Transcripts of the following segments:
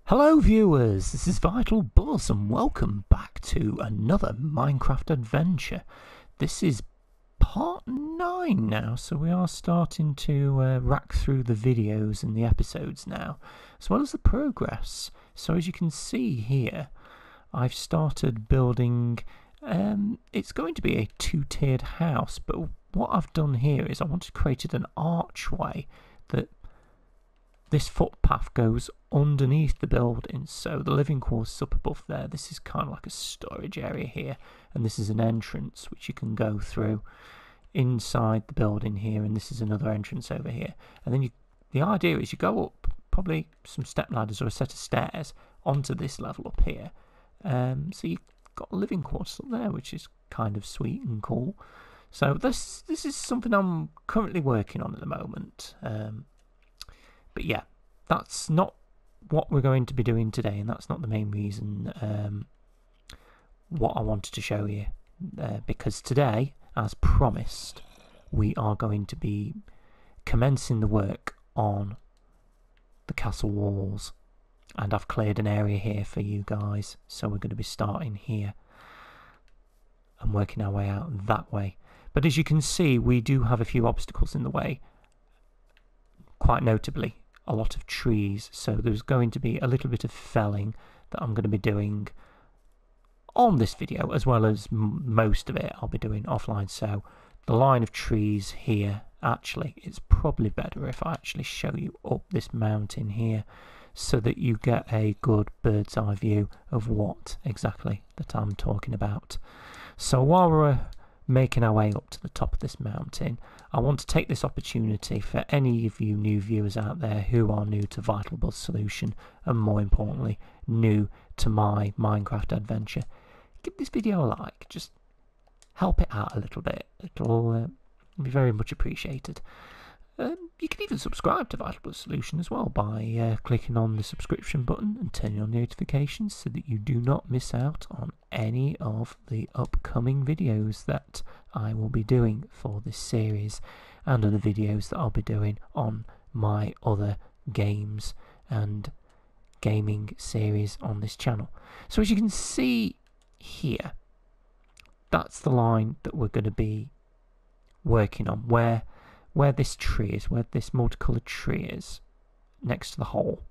Hello viewers, this is VitalBuzz and welcome back to another Minecraft adventure. This is part 9 now, so we are starting to rack through the videos and the episodes now, as well as the progress. So as you can see here, I've started building, it's going to be a 2-tiered house, but what I've done here is I wanted to create an archway that this footpath goes underneath the building, so the living quarters up above there. This is kind of like a storage area here, and this is an entrance which you can go through inside the building here, and this is another entrance over here. And then the idea is you go up probably some step ladders or a set of stairs onto this level up here. So you've got living quarters up there, which is kind of sweet and cool. So this is something I'm currently working on at the moment. But yeah, that's not what we're going to be doing today, and that's not the main reason what I wanted to show you. Because today, as promised, we are going to be commencing the work on the castle walls. And I've cleared an area here for you guys, so we're going to be starting here and working our way out that way. But as you can see, we do have a few obstacles in the way, quite notably a lot of trees, so there's going to be a little bit of felling that I'm going to be doing on this video, as well as most of it I'll be doing offline. So the line of trees here, actually it's probably better if I actually show you up this mountain here so that you get a good bird's eye view of what exactly that I'm talking about. So while we're making our way up to the top of this mountain, I want to take this opportunity for any of you new viewers out there who are new to VitalBuzzSolution, and more importantly new to my Minecraft adventure. Give this video a like, just help it out a little bit, it'll be very much appreciated. You can even subscribe to VitalBuzzSolution as well by clicking on the subscription button and turning on notifications so that you do not miss out on any of the upcoming videos that I will be doing for this series and other videos that I'll be doing on my other games and gaming series on this channel. So as you can see here, that's the line that we're going to be working on, where this tree is, where this multicoloured tree is, next to the hole.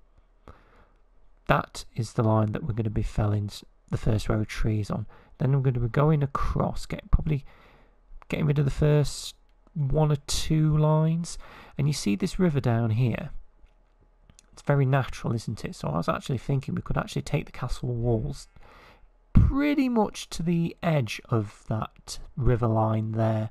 That is the line that we're going to be felling the first row of trees on. Then we're going to be going across, probably getting rid of the first 1 or 2 lines. And you see this river down here. It's very natural, isn't it? So I was actually thinking we could actually take the castle walls pretty much to the edge of that river line there.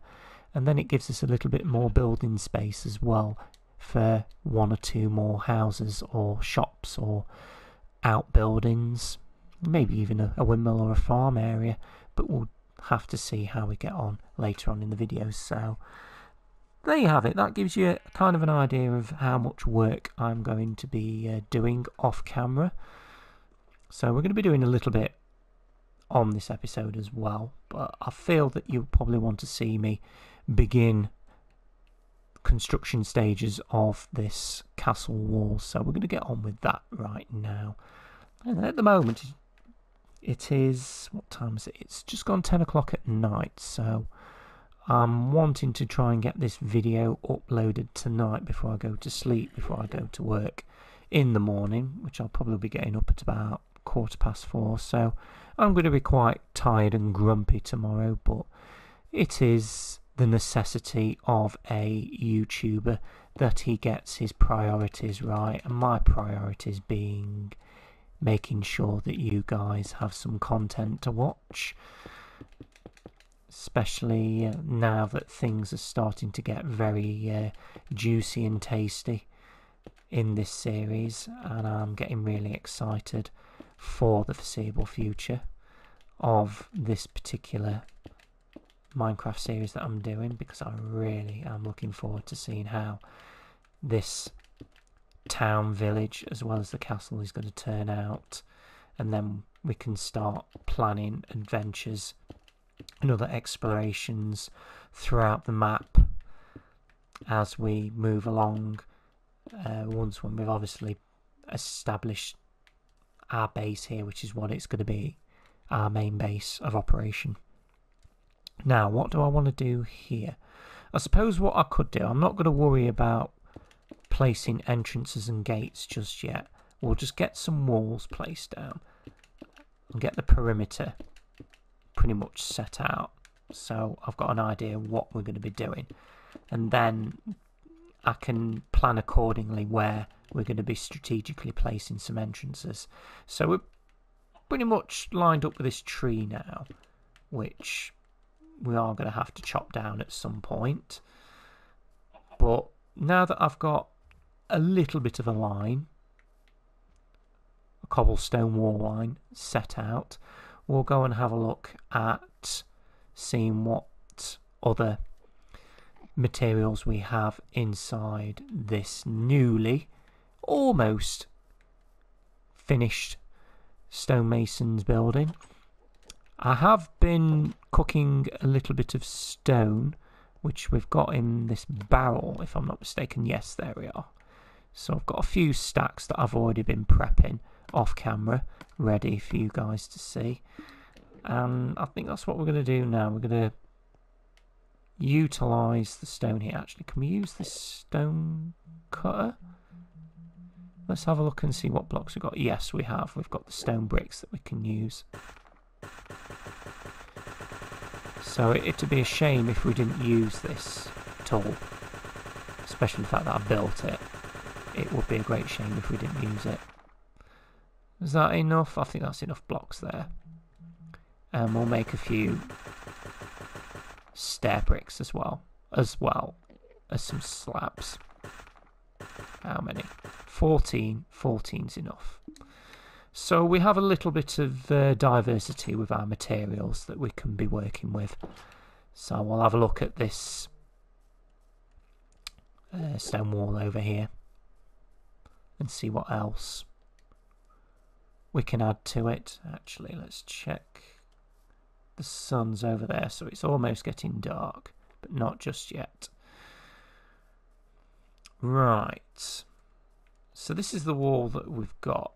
And then it gives us a little bit more building space as well for 1 or 2 more houses or shops or outbuildings, maybe even a windmill or a farm area, but we'll have to see how we get on later on in the videos. So there you have it. That gives you kind of an idea of how much work I'm going to be doing off camera. So we're going to be doing a little bit on this episode as well, but I feel that you'll probably want to see me begin construction stages of this castle wall, so we're going to get on with that right now. And at the moment it is, what time is it? It's just gone 10 o'clock at night, so I'm wanting to try and get this video uploaded tonight before I go to sleep, before I go to work in the morning, which I'll probably be getting up at about 4:15, so I'm going to be quite tired and grumpy tomorrow, but it is the necessity of a YouTuber that he gets his priorities right, and my priorities being making sure that you guys have some content to watch, especially now that things are starting to get very juicy and tasty in this series, and I'm getting really excited for the foreseeable future of this particular Minecraft series that I'm doing, because I really am looking forward to seeing how this town village as well as the castle is going to turn out, and then we can start planning adventures and other explorations throughout the map as we move along, once when we've obviously established our base here, which is what it's going to be, our main base of operation. Now, what do I want to do here? I suppose what I could do, I'm not going to worry about placing entrances and gates just yet. We'll just get some walls placed down and get the perimeter pretty much set out. So I've got an idea of what we're going to be doing. And then I can plan accordingly where we're going to be strategically placing some entrances. So we're pretty much lined up with this tree now, which we are going to have to chop down at some point. But now that I've got a little bit of a line, a cobblestone wall line set out, we'll go and have a look at seeing what other materials we have inside this newly almost finished stonemason's building. I have been cooking a little bit of stone, which we've got in this barrel, if I'm not mistaken. Yes, there we are. So I've got a few stacks that I've already been prepping off camera, ready for you guys to see. And I think that's what we're going to do now. We're going to utilise the stone here. Actually, can we use this stone cutter? Let's have a look and see what blocks we've got. Yes, we have. We've got the stone bricks that we can use. So it'd be a shame if we didn't use this tool, especially the fact that I built it. It would be a great shame if we didn't use it. Is that enough? I think that's enough blocks there. And we'll make a few stair bricks as well as some slabs. How many? 14. 14's enough. So we have a little bit of diversity with our materials that we can be working with. So we'll have a look at this stone wall over here and see what else we can add to it. Actually, let's check. The sun's over there, so it's almost getting dark, but not just yet. Right. So this is the wall that we've got.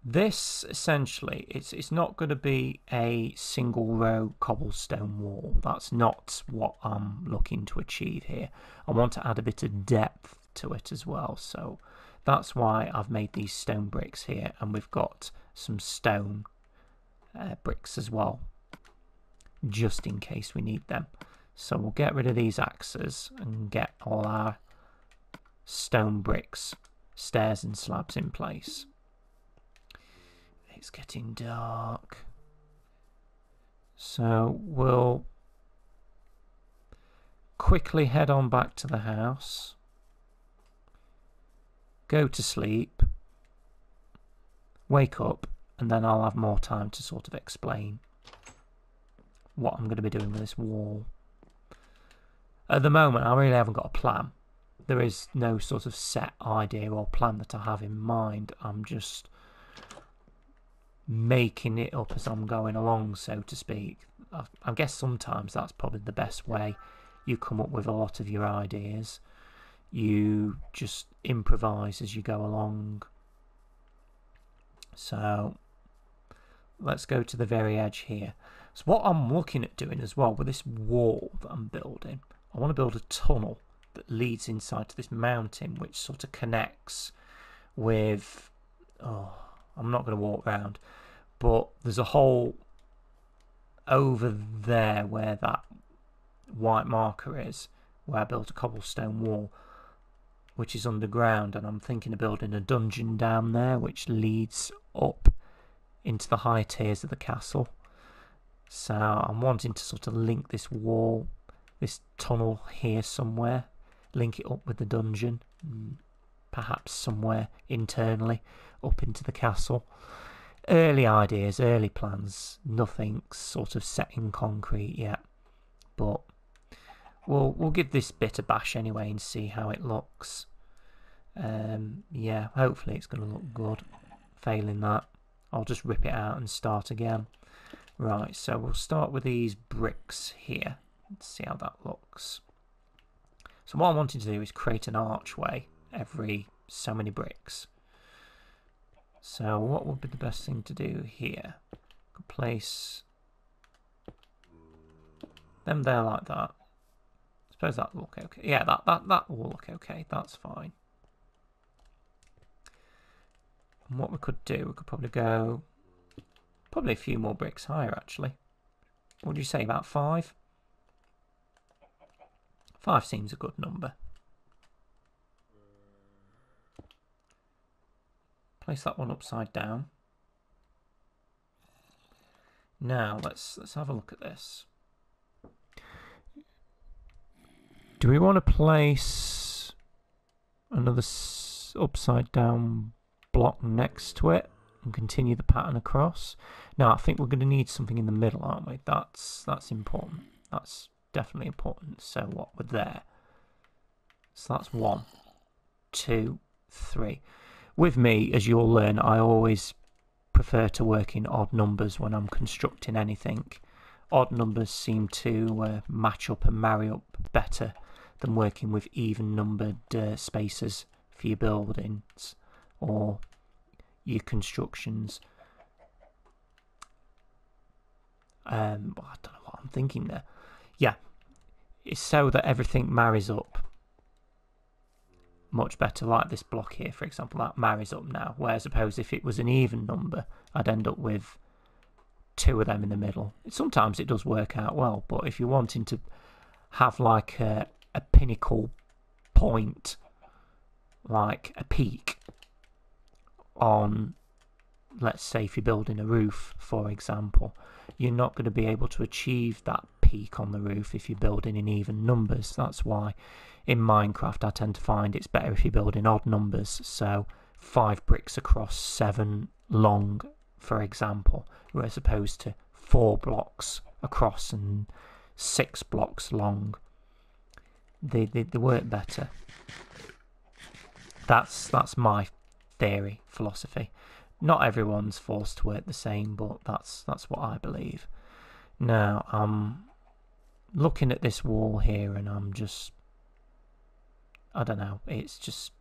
This, essentially, it's not going to be a single row cobblestone wall. That's not what I'm looking to achieve here. I want to add a bit of depth to it as well. So that's why I've made these stone bricks here. And we've got some stone bricks as well, just in case we need them. So we'll get rid of these axes and get all our stone bricks, stairs and slabs in place. It's getting dark, so we'll quickly head on back to the house, go to sleep, wake up, and then I'll have more time to sort of explain what I'm going to be doing with this wall. At the moment, I really haven't got a plan. There is no sort of set idea or plan that I have in mind. I'm just making it up as I'm going along, so to speak. I guess sometimes that's probably the best way. You come up with a lot of your ideas. You just improvise as you go along. So let's go to the very edge here. So what I'm looking at doing as well with this wall that I'm building, I want to build a tunnel that leads inside to this mountain, which sort of connects with... I'm not going to walk around, but there's a hole over there where that white marker is, where I built a cobblestone wall, which is underground, and I'm thinking of building a dungeon down there, which leads up into the high tiers of the castle. So I'm wanting to sort of link this wall, this tunnel here somewhere, link it up with the dungeon, perhaps somewhere internally up into the castle. Early ideas, early plans, nothing sort of set in concrete yet, but we'll give this bit a bash anyway and see how it looks. Yeah, hopefully it's going to look good. Failing that, I'll just rip it out and start again. Right, so we'll start with these bricks here. Let's see how that looks. So what I wanted to do is create an archway every so many bricks. So what would be the best thing to do here? Could place them there like that. I suppose that will look okay. Yeah, that will look okay. That's fine. And what we could do, we could probably go a few more bricks higher actually. What do you say, about 5? 5 seems a good number. Place that one upside down. Now let's have a look at this. Do we want to place another upside down block next to it and continue the pattern across? No, I think we're going to need something in the middle, aren't we? That's important. That's definitely important. So what, we're there. So that's 1, 2, 3. With me, as you'll learn, I always prefer to work in odd numbers when I'm constructing anything. Odd numbers seem to match up and marry up better than working with even numbered spaces for your buildings or your constructions. I don't know what I'm thinking there. Yeah, it's so that everything marries up much better, like this block here, for example, that marries up now. Whereas suppose if it was an even number, I'd end up with 2 of them in the middle. Sometimes it does work out well, but if you're wanting to have like a pinnacle point, like a peak on, let's say if you're building a roof, for example, you're not going to be able to achieve that peak on the roof if you're building in even numbers. That's why in Minecraft I tend to find it's better if you build in odd numbers, so 5 bricks across 7 long, for example, as opposed to 4 blocks across and 6 blocks long. They work better. That's my theory, philosophy. Not everyone's forced to work the same, but that's what I believe. Now I'm looking at this wall here and I'm just, I don't know, it's just,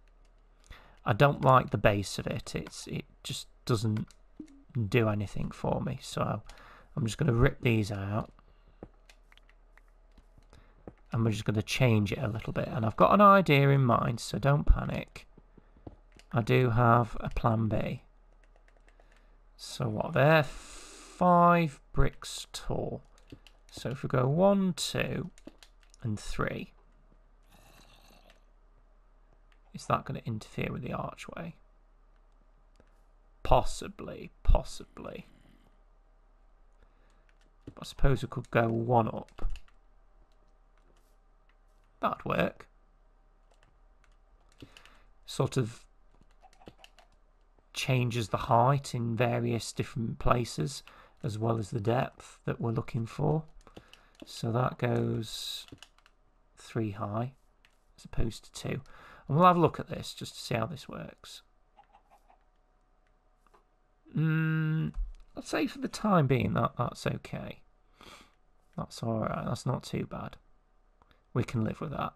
I don't like the base of it. It just doesn't do anything for me. So I'm just going to rip these out and we're just going to change it a little bit. And I've got an idea in mind, so don't panic. I do have a plan B. So what, they're 5 bricks tall. So if we go 1, 2 and 3, is that going to interfere with the archway? Possibly. But I suppose we could go 1 up. That'd work. Sort of changes the height in various different places as well as the depth that we're looking for. So that goes 3 high as opposed to 2. And we'll have a look at this just to see how this works. Let's say for the time being that's okay. That's alright, that's not too bad. We can live with that.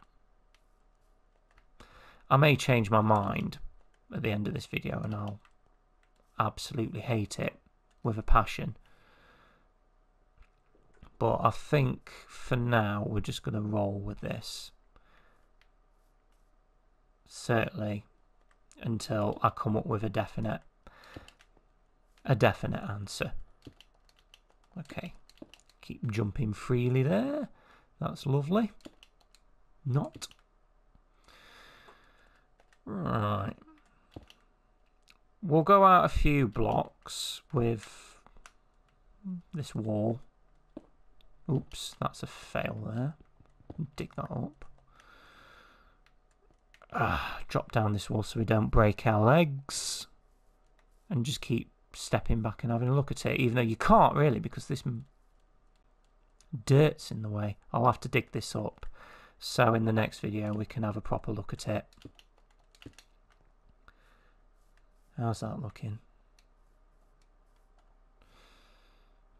I may change my mind at the end of this video and I'll absolutely hate it with a passion. But I think for now we're just going to roll with this. Certainly until I come up with a definite answer. Okay, keep jumping freely there. That's lovely. Not. Right. We'll go out a few blocks with this wall. Oops, that's a fail there. Dig that up. Drop down this wall so we don't break our legs. And just keep stepping back and having a look at it, even though you can't really because this dirt's in the way. I'll have to dig this up. So in the next video we can have a proper look at it. How's that looking?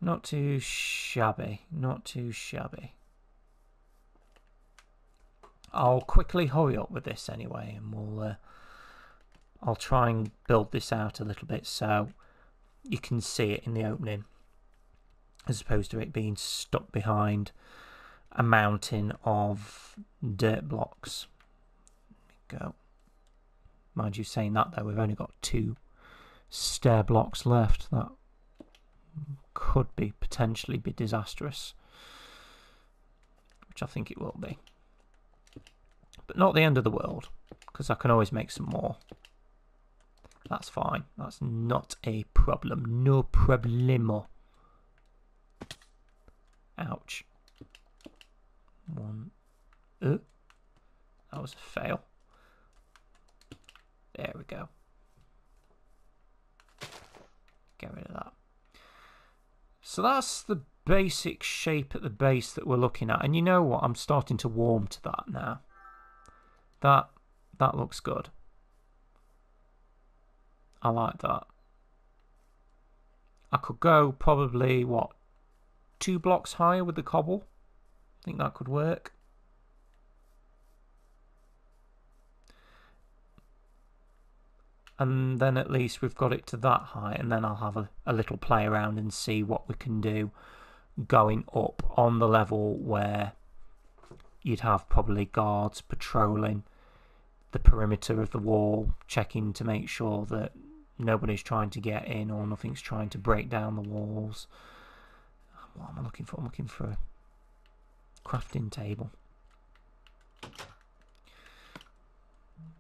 Not too shabby, not too shabby. I'll quickly hurry up with this anyway and I'll try and build this out a little bit so you can see it in the opening, as opposed to it being stuck behind a mountain of dirt blocks. There we go. Mind you, saying that though, we've only got 2 stair blocks left. That could be potentially be disastrous, which I think it will be. But not the end of the world, because I can always make some more. That's fine. That's not a problem. No problemo. Ouch. One. That was a fail. There we go. Get rid of that. So that's the basic shape at the base that we're looking at. And you know what? I'm starting to warm to that now. That looks good. I like that. I could go probably, what, 2 blocks higher with the cobble. I think that could work. And then at least we've got it to that height, and then I'll have a little play around and see what we can do going up on the level where you'd have probably guards patrolling the perimeter of the wall, checking to make sure that nobody's trying to get in or nothing's trying to break down the walls. What am I looking for? I'm looking for a crafting table.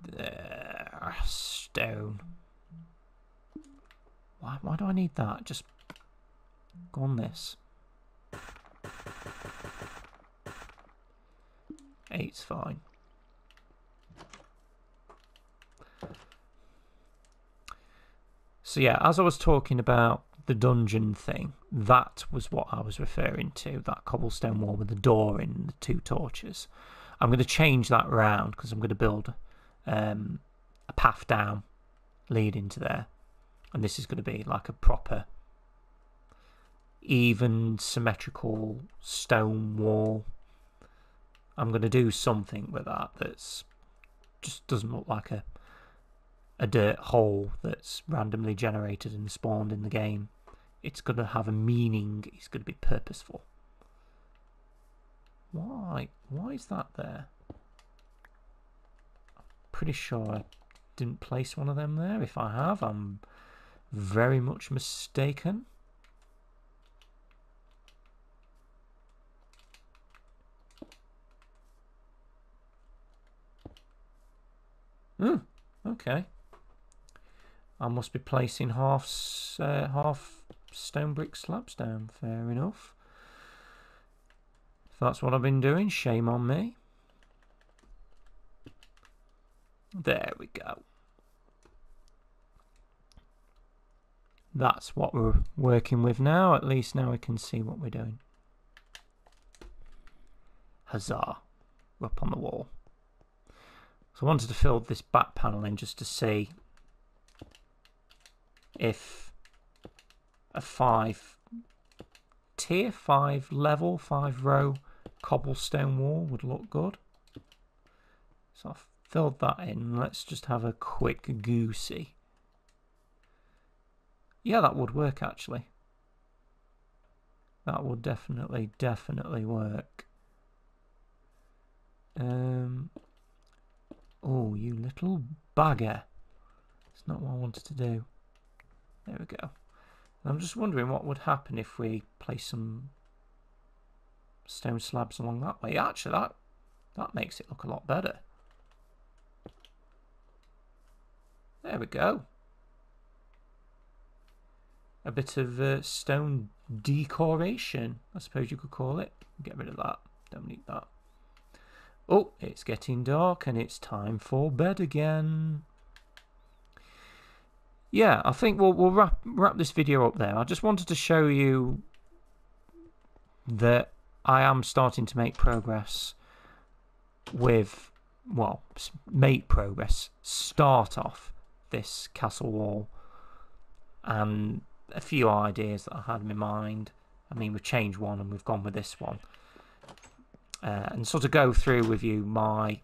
There, stone. Why do I need that? Just go on this. 8's fine. So yeah, as I was talking about the dungeon thing, that was what I was referring to, that cobblestone wall with the door in, the 2 torches. I'm going to change that round because I'm going to build a path down leading to there. And this is going to be like a proper, even, symmetrical stone wall. I'm going to do something with that that's just doesn't look like a dirt hole that's randomly generated and spawned in the game. It's going to have a meaning. It's going to be purposeful. Why? Why is that there? I'm pretty sure I didn't place one of them there. If I have, I'm very much mistaken. Okay. I must be placing half stone brick slabs down. Fair enough. If that's what I've been doing, shame on me. There we go. That's what we're working with now. At least now we can see what we're doing. Huzzah. We're up on the wall. So I wanted to fill this back panel in just to see if a 5-tier, 5-level, 5-row cobblestone wall would look good. So I've filled that in. Let's just have a quick goosey. Yeah, that would work actually. That would definitely work. Oh, you little bagger. It's not what I wanted to do. There we go. I'm just wondering what would happen if we place some stone slabs along that way. Actually, that makes it look a lot better. There we go. A bit of stone decoration, I suppose you could call it. Get rid of that. Don't need that. Oh, it's getting dark and it's time for bed again. Yeah, I think we'll wrap this video up there. I just wanted to show you that I am starting to make progress with, well, make progress, start off this castle wall, and a few ideas that I had in my mind. I mean, we've changed one and we've gone with this one. And sort of go through with you my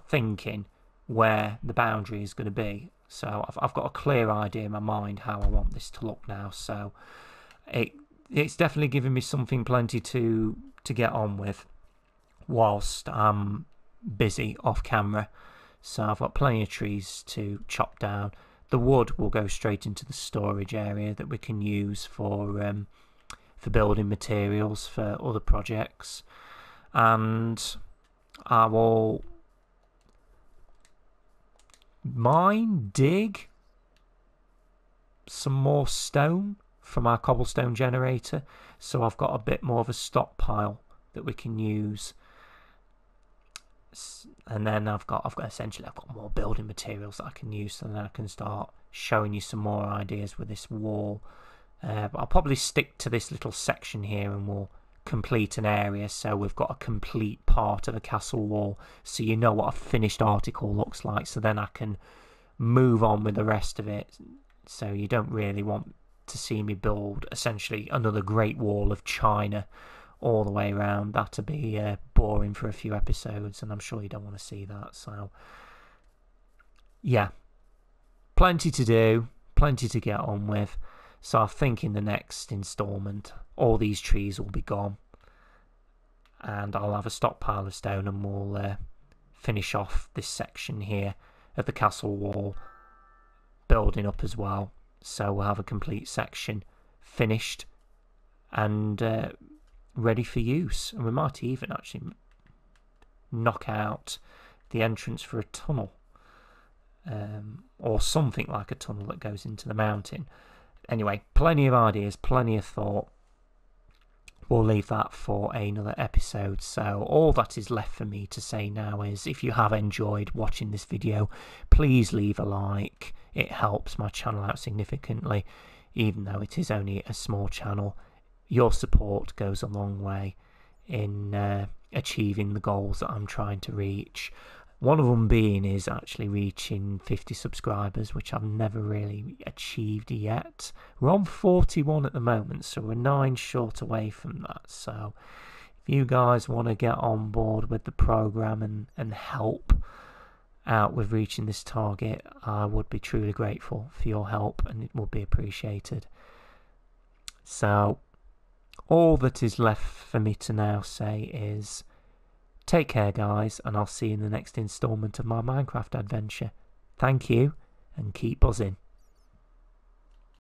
thinking where the boundary is going to be. So I've got a clear idea in my mind how I want this to look now. So it's definitely giving me something plenty to get on with whilst I'm busy off camera. So I've got plenty of trees to chop down. The wood will go straight into the storage area that we can use for building materials for other projects. And I will dig some more stone from our cobblestone generator, so I've got a bit more of a stockpile that we can use. And then I've got more building materials that I can use, so then I can start showing you some more ideas with this wall. But I'll probably stick to this little section here, and we'll complete an area so we've got a complete part of a castle wall, so you know what a finished article looks like, so then I can move on with the rest of it. So you don't really want to see me build essentially another Great Wall of China all the way around. That'd be boring for a few episodes, and I'm sure you don't want to see that. So yeah, plenty to do, plenty to get on with. So I think in the next installment all these trees will be gone, and I'll have a stockpile of stone, and we'll finish off this section here of the castle wall building up as well. So we'll have a complete section finished and ready for use. And we might even actually knock out the entrance for a tunnel, or something like a tunnel that goes into the mountain. Anyway, plenty of ideas, plenty of thought. We'll leave that for another episode. So all that is left for me to say now is, if you have enjoyed watching this video, please leave a like. It helps my channel out significantly, even though it is only a small channel. Your support goes a long way in achieving the goals that I'm trying to reach. One of them being is actually reaching 50 subscribers, which I've never really achieved yet. We're on 41 at the moment, so we're 9 short away from that. So if you guys want to get on board with the program and help out with reaching this target, I would be truly grateful for your help, and it would be appreciated. So all that is left for me to now say is, take care, guys, and I'll see you in the next installment of my Minecraft adventure. Thank you, and keep buzzing.